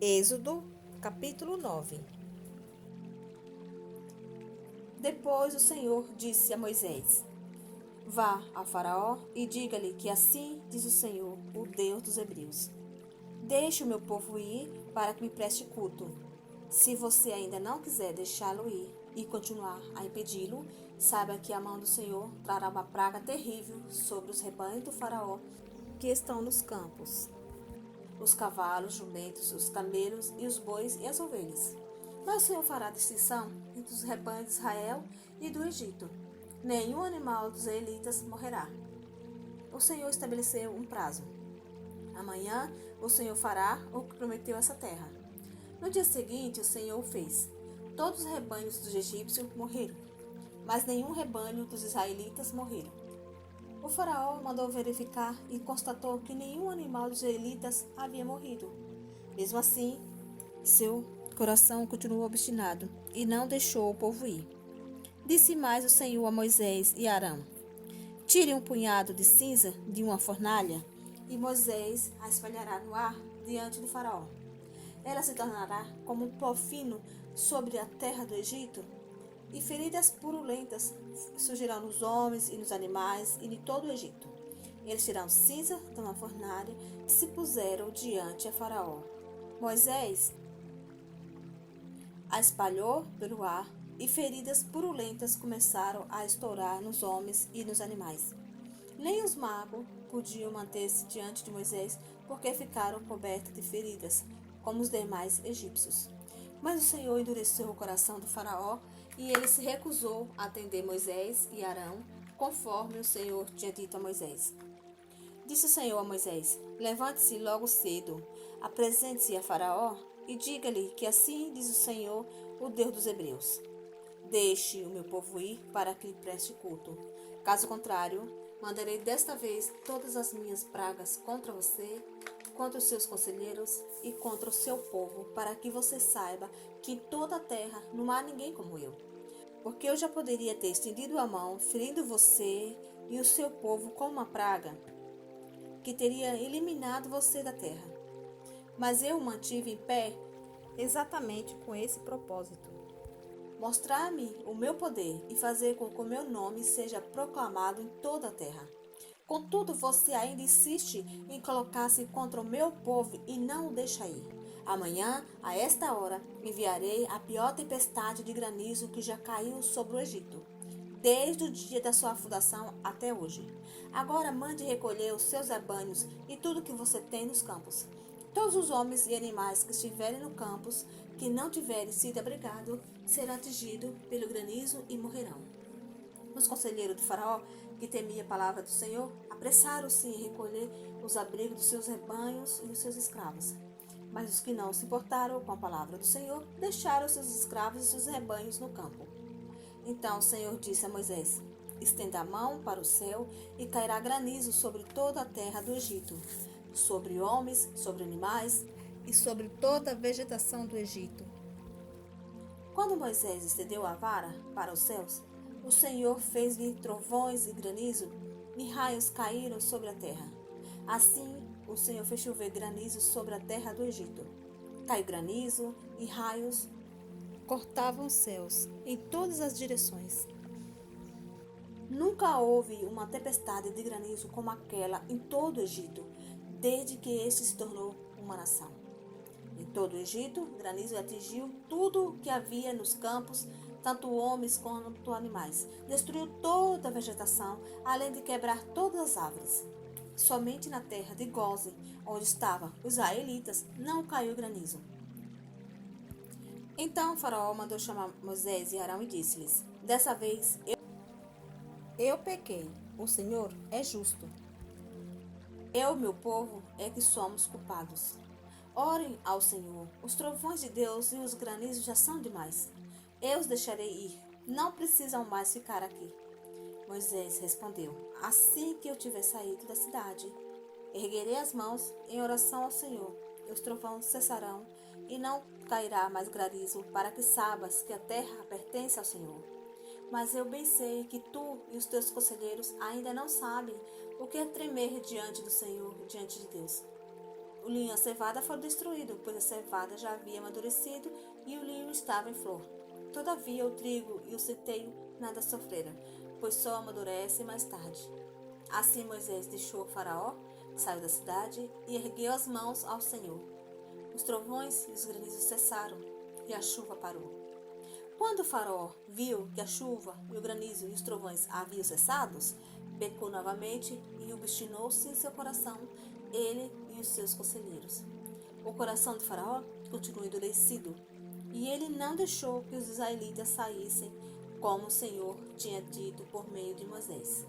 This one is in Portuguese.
Êxodo, capítulo 9. Depois o Senhor disse a Moisés: Vá a Faraó e diga-lhe que assim diz o Senhor, o Deus dos Hebreus: Deixe o meu povo ir para que me preste culto. Se você ainda não quiser deixá-lo ir e continuar a impedi-lo, saiba que a mão do Senhor trará uma praga terrível sobre os rebanhos do Faraó que estão nos campos: os cavalos, jumentos, os camelos e os bois e as ovelhas. Mas o Senhor fará distinção entre os rebanhos de Israel e do Egito. Nenhum animal dos israelitas morrerá. O Senhor estabeleceu um prazo. Amanhã o Senhor fará o que prometeu essa terra. No dia seguinte o Senhor o fez. Todos os rebanhos dos egípcios morreram, mas nenhum rebanho dos israelitas morreram. O faraó mandou verificar e constatou que nenhum animal dos israelitas havia morrido. Mesmo assim, seu coração continuou obstinado e não deixou o povo ir. Disse mais o Senhor a Moisés e Arão: Tire um punhado de cinza de uma fornalha e Moisés a espalhará no ar diante do faraó. Ela se tornará como um pó fino sobre a terra do Egito, e feridas purulentas surgirão nos homens e nos animais e de todo o Egito. Eles tirarão cinza de uma fornalha e se puseram diante a Faraó. Moisés a espalhou pelo ar e feridas purulentas começaram a estourar nos homens e nos animais. Nem os magos podiam manter-se diante de Moisés porque ficaram cobertos de feridas, como os demais egípcios. Mas o Senhor endureceu o coração do faraó e ele se recusou a atender Moisés e Arão, conforme o Senhor tinha dito a Moisés. Disse o Senhor a Moisés: Levante-se logo cedo, apresente-se a Faraó e diga-lhe que assim diz o Senhor, o Deus dos Hebreus: Deixe o meu povo ir para que lhe preste culto. Caso contrário, mandarei desta vez todas as minhas pragas contra você, contra os seus conselheiros e contra o seu povo, para que você saiba que em toda a terra não há ninguém como eu. Porque eu já poderia ter estendido a mão, ferindo você e o seu povo com uma praga, que teria eliminado você da terra. Mas eu o mantive em pé exatamente com esse propósito: mostrar-me o meu poder e fazer com que o meu nome seja proclamado em toda a terra. Contudo, você ainda insiste em colocar-se contra o meu povo e não o deixa ir. Amanhã, a esta hora, enviarei a pior tempestade de granizo que já caiu sobre o Egito, desde o dia da sua fundação até hoje. Agora mande recolher os seus rebanhos e tudo que você tem nos campos. Todos os homens e animais que estiverem no campos, que não tiverem sido abrigados, serão atingidos pelo granizo e morrerão. Os conselheiros de Faraó, que temia a palavra do Senhor, apressaram-se em recolher os abrigos dos seus rebanhos e dos seus escravos. Mas os que não se importaram com a palavra do Senhor, deixaram seus escravos e seus rebanhos no campo. Então o Senhor disse a Moisés: Estenda a mão para o céu e cairá granizo sobre toda a terra do Egito, sobre homens, sobre animais e sobre toda a vegetação do Egito. Quando Moisés estendeu a vara para os céus, o Senhor fez vir trovões e granizo, e raios caíram sobre a terra. Assim, o Senhor fez chover granizo sobre a terra do Egito. Caiu granizo e raios cortavam os céus em todas as direções. Nunca houve uma tempestade de granizo como aquela em todo o Egito, desde que este se tornou uma nação. Em todo o Egito, granizo atingiu tudo o que havia nos campos, tanto homens quanto animais. Destruiu toda a vegetação, além de quebrar todas as árvores. Somente na terra de Gósen, onde estavam os israelitas, não caiu granizo. Então o faraó mandou chamar Moisés e Arão e disse-lhes: Dessa vez eu pequei, o Senhor é justo. Eu e meu povo é que somos culpados. Orem ao Senhor. Os trovões de Deus e os granizos já são demais. Eu os deixarei ir. Não precisam mais ficar aqui. Moisés respondeu: Assim que eu tiver saído da cidade, erguerei as mãos em oração ao Senhor, e os trovões cessarão, e não cairá mais granizo, para que saibas que a terra pertence ao Senhor. Mas eu bem sei que tu e os teus conselheiros ainda não sabem o que é tremer diante do Senhor, diante de Deus. O linho e a cevada foram destruídos, pois a cevada já havia amadurecido e o linho estava em flor. Todavia o trigo e o centeio nada sofreram, pois só amadurece mais tarde. Assim Moisés deixou Faraó, saiu da cidade e ergueu as mãos ao Senhor. Os trovões e os granizos cessaram e a chuva parou. Quando o Faraó viu que a chuva e o granizo e os trovões haviam cessado, pecou novamente e obstinou-se em seu coração, ele e os seus conselheiros. O coração de Faraó continuou endurecido, e ele não deixou que os israelitas saíssem, como o Senhor tinha dito por meio de Moisés.